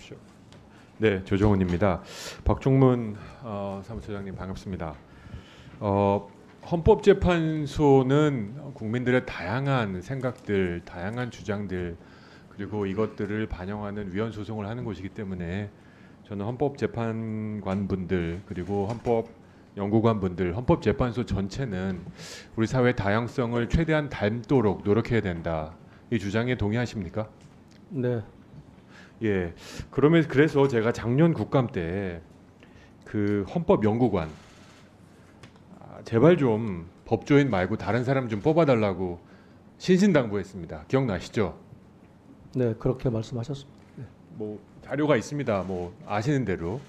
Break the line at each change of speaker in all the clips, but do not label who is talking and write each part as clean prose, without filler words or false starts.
주십시오. 네, 조정훈입니다. 박종문 사무처장님 반갑습니다. 헌법재판소는 국민들의 다양한 생각들, 다양한 주장들 그리고 이것들을 반영하는 위헌 소송을 하는 곳이기 때문에 저는 헌법재판관분들 그리고 헌법연구관분들, 헌법재판소 전체는 우리 사회의 다양성을 최대한 닮도록 노력해야 된다. 이 주장에 동의하십니까?
네.
예. 그래서 제가 작년 국감 때 그 헌법연구관 제발 좀 법조인 말고 다른 사람 좀 뽑아달라고 신신당부했습니다. 기억나시죠?
네, 그렇게 말씀하셨습니다. 네.
뭐 자료가 있습니다. 뭐 아시는 대로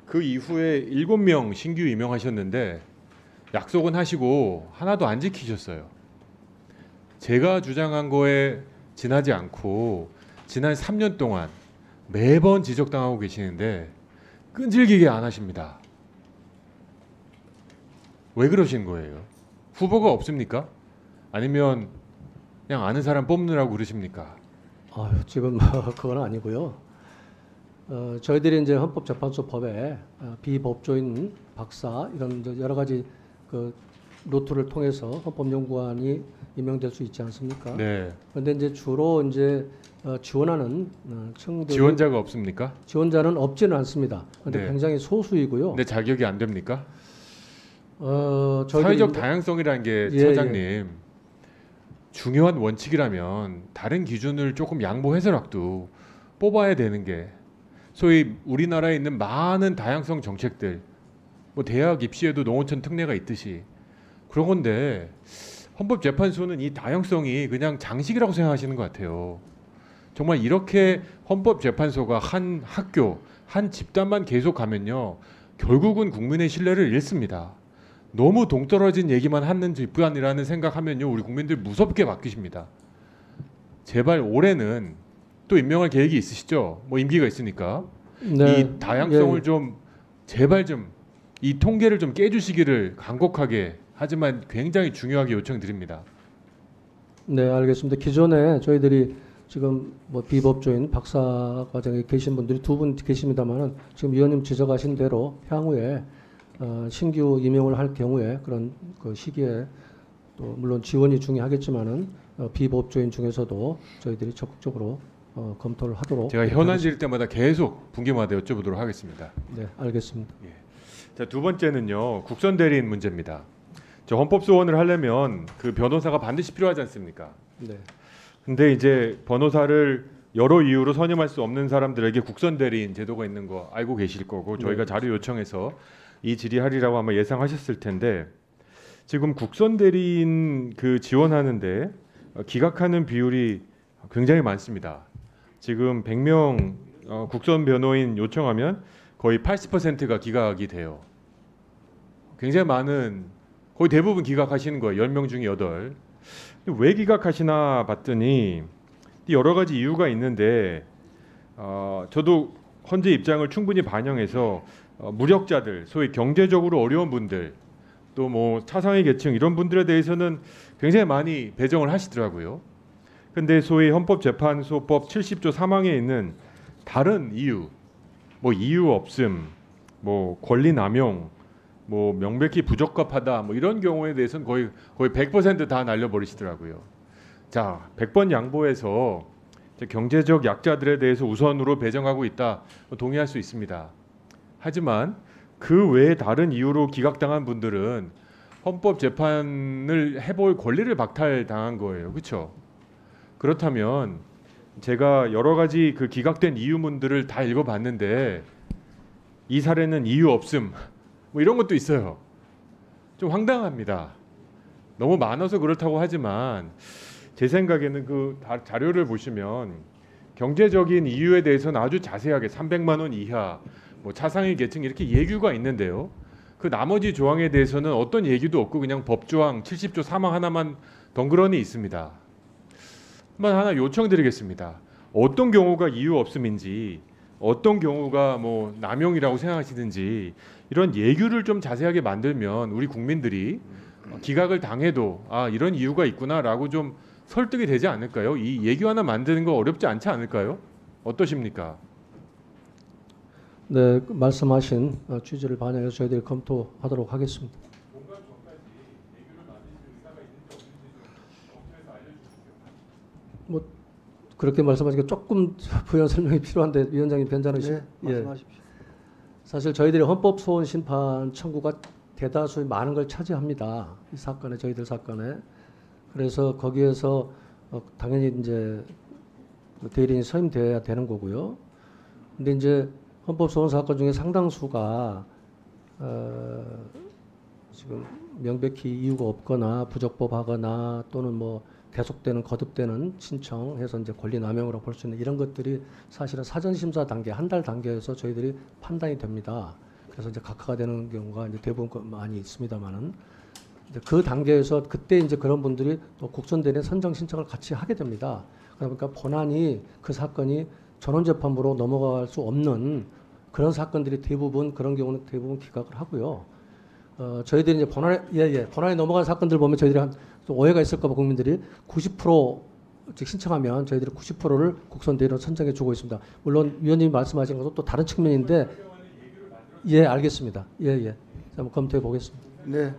그 이후에 7명 신규 임명하셨는데 약속은 하시고 하나도 안 지키셨어요. 제가 주장한 거에 지나지 않고 지난 3년 동안 매번 지적당하고 계시는데 끈질기게 안 하십니다. 왜 그러신 거예요? 후보가 없습니까? 아니면 그냥 아는 사람 뽑느라고 그러십니까?
지금 그건 아니고요. 저희들이 이제 헌법재판소법에 비법조인 박사 이런 이제 여러 가지 그 루트를 통해서 헌법연구관이 임명될 수 있지 않습니까?
네.
그런데 이제 주로 이제 지원하는 층들
지원자가 없습니까?
지원자는 없지는 않습니다. 그런데
네.
굉장히 소수이고요.
근데 자격이 안 됩니까?
저희들이
사회적
이제-
다양성이라는 게
예,
처장님 중요한 원칙이라면 다른 기준을 조금 양보해서라도 뽑아야 되는 게 소위 우리나라에 있는 많은 다양성 정책들 뭐 대학 입시에도 농어촌 특례가 있듯이 그런 건데 헌법재판소는 이 다양성이 그냥 장식이라고 생각하시는 것 같아요. 정말 이렇게 헌법재판소가 한 학교, 한 집단만 계속 가면요. 결국은 국민의 신뢰를 잃습니다. 너무 동떨어진 얘기만 하는 집단이라는 생각하면요. 우리 국민들 무섭게 바뀌십니다. 제발 올해는 또 임명할 계획이 있으시죠? 뭐 임기가 있으니까.
네.
이 다양성을
예,
좀 제발 좀 이 통계를 좀 깨주시기를 간곡하게 하지만 굉장히 중요하게 요청드립니다.
네, 알겠습니다. 기존에 저희들이 지금 뭐 비법조인 박사 과정에 계신 분들이 2분 계십니다만은 지금 위원님 지적하신 대로 향후에 신규 임용을 할 경우에 그런 그 시기에 또 물론 지원이 중요하겠지만은 비법조인 중에서도 저희들이 적극적으로 검토를 하도록.
제가 현안 질 때마다 계속 분기마다 여쭤보도록 하겠습니다.
네, 알겠습니다.
자, 두 번째는요. 국선 대리인 문제입니다. 저 헌법 소원을 하려면 그 변호사가 반드시 필요하지 않습니까?
네,
근데 이제 변호사를 여러 이유로 선임할 수 없는 사람들에게 국선 대리인 제도가 있는 거 알고 계실 거고 저희가
네.
자료 요청해서 이 질의하리라고 아마 예상하셨을 텐데 지금 국선 대리인 그 지원하는데 기각하는 비율이 굉장히 많습니다. 지금 100명 국선 변호인 요청하면 거의 80%가 기각이 돼요. 굉장히 많은 거의 대부분 기각하시는 거예요. 10명 중에 8. 왜 기각하시나 봤더니 여러 가지 이유가 있는데 저도 헌재 입장을 충분히 반영해서 무력자들, 소위 경제적으로 어려운 분들 또 뭐 차상위 계층 이런 분들에 대해서는 굉장히 많이 배정을 하시더라고요. 근데 소위 헌법재판소법 70조 3항에 있는 다른 이유, 뭐 이유 없음, 뭐 권리 남용, 뭐 명백히 부적합하다, 뭐 이런 경우에 대해서는 거의 100%다 날려버리시더라고요. 자, 100번 양보해서 경제적 약자들에 대해서 우선으로 배정하고 있다, 동의할 수 있습니다. 하지만 그 외에 다른 이유로 기각당한 분들은 헌법 재판을 해볼 권리를 박탈당한 거예요, 그렇죠? 그렇다면 제가 여러 가지 그 기각된 이유문들을 다 읽어봤는데 이 사례는 이유 없음. 뭐 이런 것도 있어요. 좀 황당합니다. 너무 많아서 그렇다고 하지만 제 생각에는 그 자료를 보시면 경제적인 이유에 대해서는 아주 자세하게 300만 원 이하, 뭐 차상위 계층 이렇게 예규가 있는데요. 그 나머지 조항에 대해서는 어떤 얘기도 없고 그냥 법조항 70조 3항 하나만 덩그러니 있습니다. 하나 요청드리겠습니다. 어떤 경우가 이유 없음인지 어떤 경우가 뭐 남용이라고 생각하시는지 이런 예규를 좀 자세하게 만들면 우리 국민들이 기각을 당해도 아 이런 이유가 있구나라고 좀 설득이 되지 않을까요? 이 예규 하나 만드는 거 어렵지 않지 않을까요? 어떠십니까?
네, 말씀하신 취지를 반영해서 저희들이 검토하도록 하겠습니다. 뭐 그렇게 말씀하시니까 조금 부연 설명이 필요한데 위원장님 변전하시.
네, 말씀하십시오.
사실 저희들이 헌법 소원 심판 청구가 대다수 많은 걸 차지합니다. 이 사건에 저희들 사건에. 그래서 거기에서 당연히 이제 대리인이 서임돼야 되는 거고요. 근데 이제 헌법 소원 사건 중에 상당수가 지금 명백히 이유가 없거나 부적법하거나 또는 뭐 계속되는 거듭되는 신청해서 이제 권리 남용으로 볼 수 있는 이런 것들이 사실은 사전 심사 단계 한 달 단계에서 저희들이 판단이 됩니다. 그래서 이제 각하가 되는 경우가 이제 대부분 많이 있습니다만은 이제 그 단계에서 그때 이제 그런 분들이 또 국선대리인 선정 신청을 같이 하게 됩니다. 그러니까 본안이 그 사건이 전원 재판부로 넘어갈 수 없는 그런 사건들이 대부분 그런 경우는 대부분 기각을 하고요. 저희들이 이제 본안에 넘어간 사건들 보면 저희들이 좀 오해가 있을까봐 국민들이 90% 즉 신청하면 저희들이 90%를 국선대리로 선정해 주고 있습니다. 물론 위원님이 말씀하신 것도 또 다른 측면인데 예 알겠습니다. 한번 검토해 보겠습니다.
네,